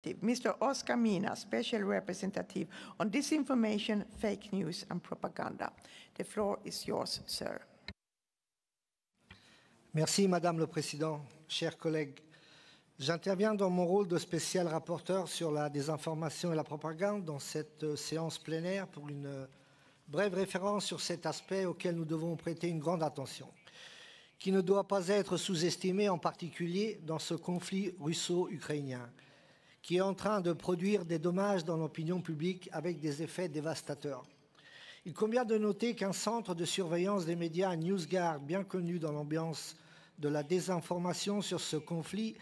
Mr. Oscar Mina, Special Representative on Disinformation, Fake News and Propaganda. The floor is yours, sir. Merci, Madame le Président. Chers collègues, j'interviens dans mon rôle de spécial rapporteur sur la désinformation et la propagande dans cette séance plénière pour une brève référence sur cet aspect auquel nous devons prêter une grande attention, qui ne doit pas être sous-estimé, en particulier dans ce conflit russo-ukrainien, qui est en train de produire des dommages dans l'opinion publique avec des effets dévastateurs. Il convient de noter qu'un centre de surveillance des médias, NewsGuard, bien connu dans l'ambiance de la désinformation sur ce conflit,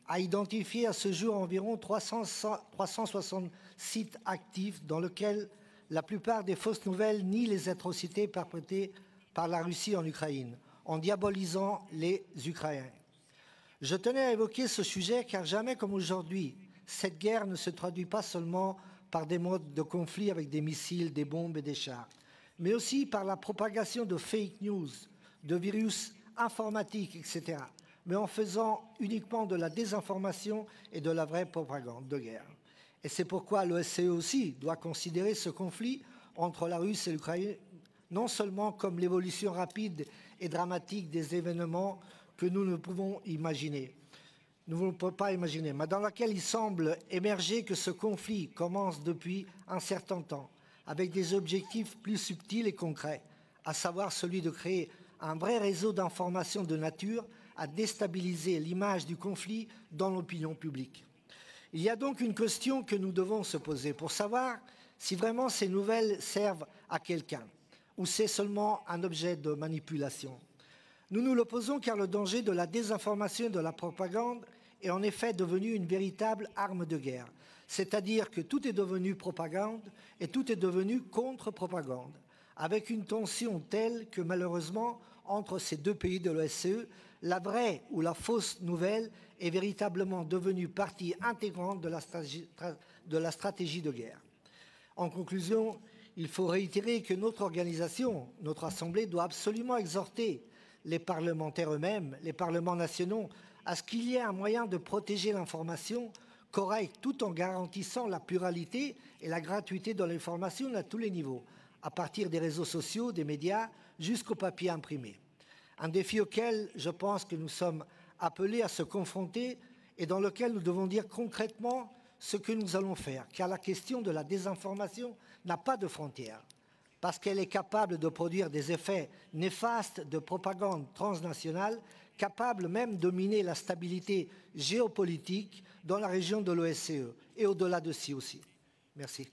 a identifié à ce jour environ 360 sites actifs dans lesquels la plupart des fausses nouvelles nient les atrocités perpétrées par la Russie en Ukraine, en diabolisant les Ukrainiens. Je tenais à évoquer ce sujet car jamais comme aujourd'hui, cette guerre ne se traduit pas seulement par des modes de conflit avec des missiles, des bombes et des chars, mais aussi par la propagation de fake news, de virus informatiques, etc., mais en faisant uniquement de la désinformation et de la vraie propagande de guerre. Et c'est pourquoi l'OSCE aussi doit considérer ce conflit entre la Russie et l'Ukraine non seulement comme l'évolution rapide et dramatique des événements que nous ne pouvons imaginer, mais dans laquelle il semble émerger que ce conflit commence depuis un certain temps, avec des objectifs plus subtils et concrets, à savoir celui de créer un vrai réseau d'information de nature à déstabiliser l'image du conflit dans l'opinion publique. Il y a donc une question que nous devons se poser pour savoir si vraiment ces nouvelles servent à quelqu'un ou c'est seulement un objet de manipulation. Nous nous l'opposons car le danger de la désinformation et de la propagande est en effet devenu une véritable arme de guerre, c'est-à-dire que tout est devenu propagande et tout est devenu contre-propagande, avec une tension telle que malheureusement, entre ces deux pays de l'OSCE, la vraie ou la fausse nouvelle est véritablement devenue partie intégrante de la stratégie de guerre. En conclusion, il faut réitérer que notre organisation, notre Assemblée, doit absolument exhorter les parlementaires eux-mêmes, les parlements nationaux, à ce qu'il y ait un moyen de protéger l'information correcte tout en garantissant la pluralité et la gratuité de l'information à tous les niveaux, à partir des réseaux sociaux, des médias, jusqu'au papier imprimé. Un défi auquel je pense que nous sommes appelés à se confronter et dans lequel nous devons dire concrètement ce que nous allons faire, car la question de la désinformation n'a pas de frontières, parce qu'elle est capable de produire des effets néfastes de propagande transnationale, capable même de miner la stabilité géopolitique dans la région de l'OSCE et au-delà de ci aussi. Merci.